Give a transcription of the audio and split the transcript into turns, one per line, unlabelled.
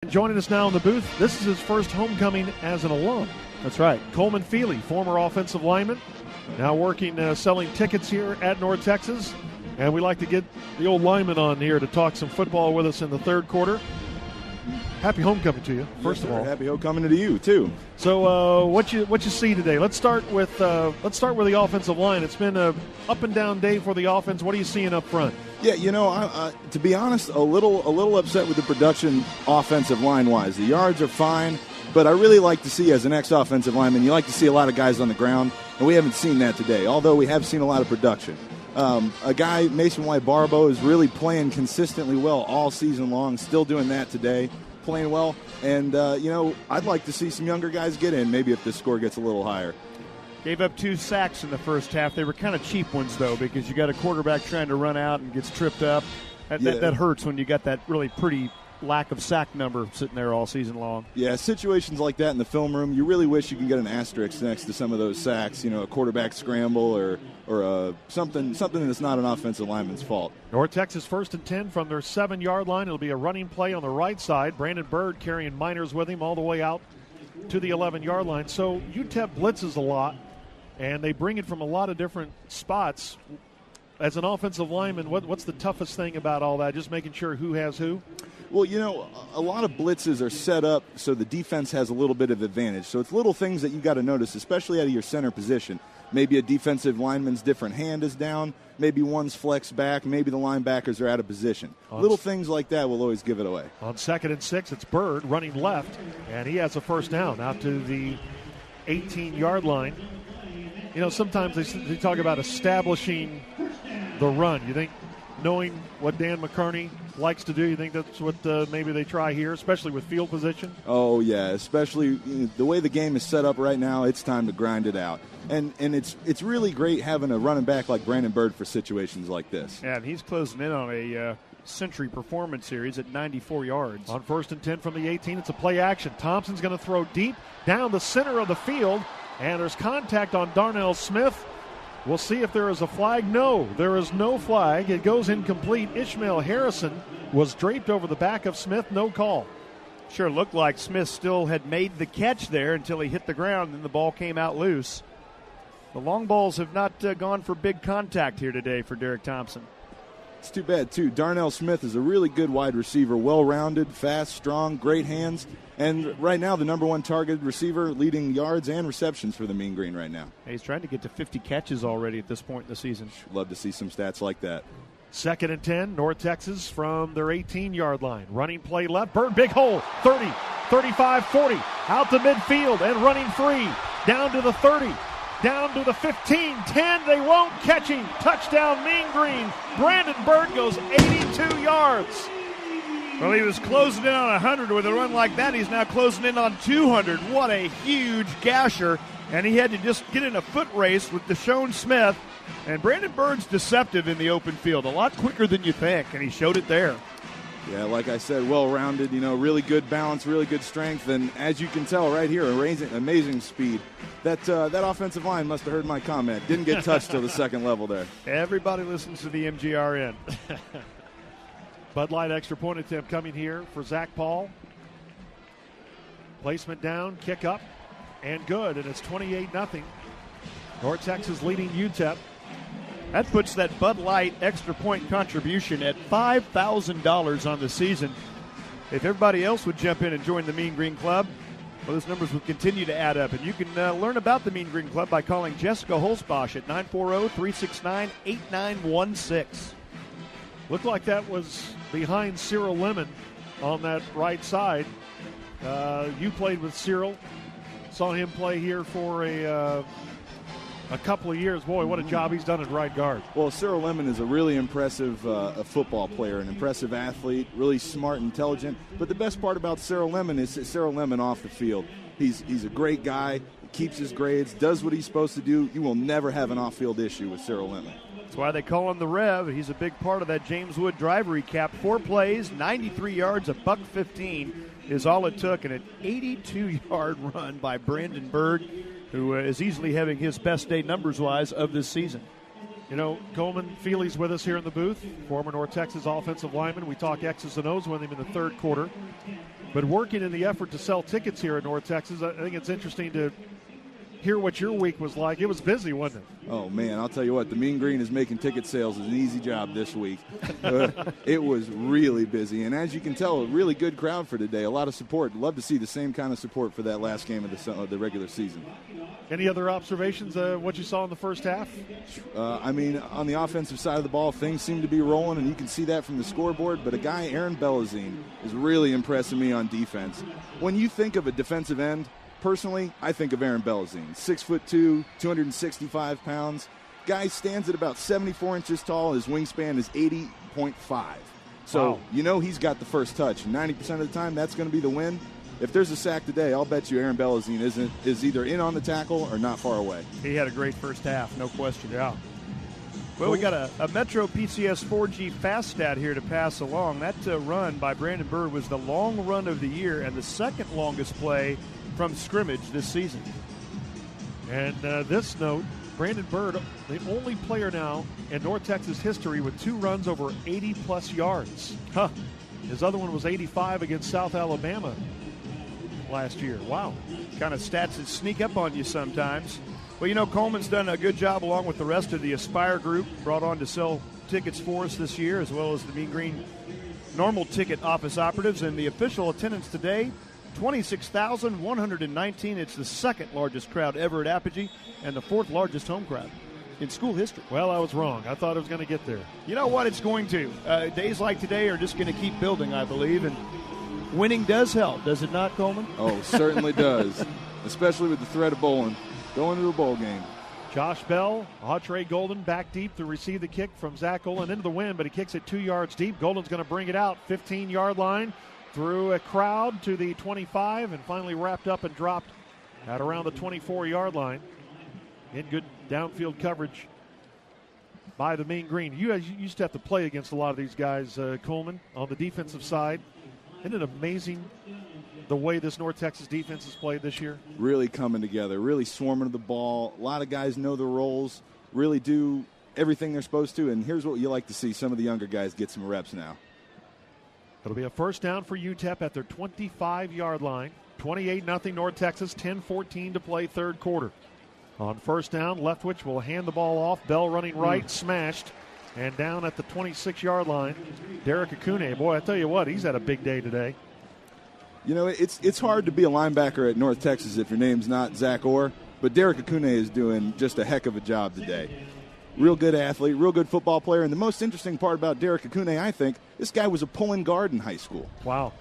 Joining us now in the booth, this is his first homecoming as an alum.
That's right.
Coleman Feeley, former offensive lineman, now working selling tickets here at North Texas. And we like to get the old lineman on here to talk some football with us in the third quarter. Happy homecoming to you, first of all.
Happy homecoming to you, too.
So what you see today? Let's start with the offensive line. It's been a up and down day for the offense. What are you seeing up front?
Yeah, to be honest, a little upset with the production offensive line-wise. The yards are fine, but I really like to see, as an ex-offensive lineman, you like to see a lot of guys on the ground, and we haven't seen that today, although we have seen a lot of production. A guy, Mason White-Barbo, is really playing consistently well all season long, still doing that today, playing well. And, I'd like to see some younger guys get in, maybe if the score gets a little higher.
Gave up 2 sacks in the first half. They were kind of cheap ones, though, because you got a quarterback trying to run out and gets tripped up. That hurts when you got that really pretty lack of sack number sitting there all season long.
Yeah, situations like that in the film room, you really wish you could get an asterisk next to some of those sacks, a quarterback scramble or something that's not an offensive lineman's fault.
North Texas 1st and 10 from their 7-yard line. It'll be a running play on the right side. Brandon Bird carrying Miners with him all the way out to the 11-yard line. So UTEP blitzes a lot, and they bring it from a lot of different spots. As an offensive lineman, what's the toughest thing about all that? Just making sure who has who?
Well, a lot of blitzes are set up so the defense has a little bit of advantage. So it's little things that you got to notice, especially out of your center position. Maybe a defensive lineman's different hand is down. Maybe one's flexed back. Maybe the linebackers are out of position. Little things like that will always give it away.
On 2nd and 6, it's Bird running left, and he has a first down out to the 18-yard line. Sometimes they talk about establishing the run. You think, knowing what Dan McCarney likes to do, you think that's what maybe they try here, especially with field position?
Oh, yeah, especially the way the game is set up right now, it's time to grind it out. And it's really great having a running back like Brandon Bird for situations like this.
Yeah, and he's closing in on a century performance series at 94 yards.
On 1st and 10 from the 18, it's a play action. Thompson's going to throw deep down the center of the field, and there's contact on Darnell Smith. We'll see if there is a flag. No, there is no flag. It goes incomplete. Ishmael Harrison was draped over the back of Smith. No call.
Sure looked like Smith still had made the catch there until he hit the ground, and the ball came out loose. The long balls have not gone for big contact here today for Derek Thompson.
It's too bad, too. Darnell Smith is a really good wide receiver, well-rounded, fast, strong, great hands, and right now the number 1 targeted receiver, leading yards and receptions for the Mean Green right now.
He's trying to get to 50 catches already at this point in the season.
Love to see some stats like that.
2nd and 10, North Texas from their 18-yard line. Running play left, Bird, big hole, 30, 35, 40, out to midfield and running free, down to the 30. Down to the 15, 10, they won't catch him. Touchdown, Mean Green. Brandon Bird goes 82 yards.
Well, he was closing in on 100 with a run like that. He's now closing in on 200. What a huge gasher. And he had to just get in a foot race with Deshaun Smith. And Brandon Bird's deceptive in the open field, a lot quicker than you think, and he showed it there.
Yeah, like I said, well-rounded, really good balance, really good strength, and as you can tell right here, amazing speed. That offensive line must have heard my comment. Didn't get touched till the second level there.
Everybody listens to the MGRN.
Bud Light extra point attempt coming here for Zach Paul. Placement down, kick up, and good, and it's 28-0. North Texas leading UTEP.
That puts that Bud Light extra point contribution at $5,000 on the season. If everybody else would jump in and join the Mean Green Club, well, those numbers would continue to add up. And you can learn about the Mean Green Club by calling Jessica Holzbosch at 940-369-8916.
Looked like that was behind Cyril Lemon on that right side. You played with Cyril. Saw him play here for a couple of years. Boy, what a job he's done at right guard.
Well, Cyril Lemon is a really impressive football player, an impressive athlete, really smart, intelligent. But the best part about Cyril Lemon is Cyril Lemon off the field. He's a great guy, keeps his grades, does what he's supposed to do. You will never have an off-field issue with Cyril Lemon.
That's why they call him the Rev. He's a big part of that James Wood drive recap. 4 plays, 93 yards, $115 is all it took, and an 82-yard run by Brandon Bird, who is easily having his best day numbers-wise of this season.
Coleman Feeley's with us here in the booth, former North Texas offensive lineman. We talk X's and O's with him in the third quarter. But working in the effort to sell tickets here in North Texas, I think it's interesting to hear what your week was like. It was busy, wasn't it?
Oh, man, I'll tell you what, the Mean Green is making ticket sales is an easy job this week. It was really busy. And as you can tell, a really good crowd for today. A lot of support. Love to see the same kind of support for that last game of the regular season.
Any other observations of what you saw in the first half?
I mean, on the offensive side of the ball, things seem to be rolling, and you can see that from the scoreboard. But a guy, Aaron Bellazine, is really impressing me on defense. When you think of a defensive end, personally, I think of Aaron Bellazine. 6'2", 265 pounds. Guy stands at about 74 inches tall. His wingspan is 80.5. So,
wow.
You know he's got the first touch. 90% of the time, that's going to be the win. If there's a sack today, I'll bet you Aaron Bellazine is either in on the tackle or not far away.
He had a great first half, no question.
Yeah.
Well, we got a Metro PCS 4G fast stat here to pass along. That run by Brandon Byrd was the long run of the year and the second longest play from scrimmage this season.
And this note, Brandon Byrd, the only player now in North Texas history with 2 runs over 80-plus yards.
Huh.
His other one was 85 against South Alabama last year. Wow.
Kind of stats that sneak up on you sometimes. Well, you know, Coleman's done a good job along with the rest of the Aspire group, brought on to sell tickets for us this year, as well as the Mean Green normal ticket office operatives. And the official attendance today, 26,119. It's the second largest crowd ever at Apogee and the 4th largest home crowd in school history.
Well, I was wrong. I thought it was going to get there.
You know what? It's going to. Days like today are just going to keep building, I believe. And winning does help, does it not, Coleman?
Oh, certainly does, especially with the threat of bowling. Going to a bowl game.
Josh Bell, Autry Golden back deep to receive the kick from Zach Olin into the wind, but he kicks it 2 yards deep. Golden's going to bring it out, 15-yard line, through a crowd to the 25, and finally wrapped up and dropped at around the 24-yard line. In good downfield coverage by the Mean Green. You guys used to have to play against a lot of these guys, Coleman, on the defensive side. Isn't it amazing the way this North Texas defense has played this year?
Really coming together, really swarming to the ball. A lot of guys know their roles, really do everything they're supposed to, and here's what you like to see. Some of the younger guys get some reps now.
It'll be a first down for UTEP at their 25-yard line. 28-0 North Texas, 10-14 to play third quarter. On first down, Leftwich will hand the ball off. Bell running right, smashed. And down at the 26-yard line, Derek Akune. Boy, I tell you what, he's had a big day today.
You know, it's hard to be a linebacker at North Texas if your name's not Zach Orr, but Derek Akune is doing just a heck of a job today. Real good athlete, real good football player, and the most interesting part about Derek Akune, I think, this guy was a pulling guard in high school.
Wow.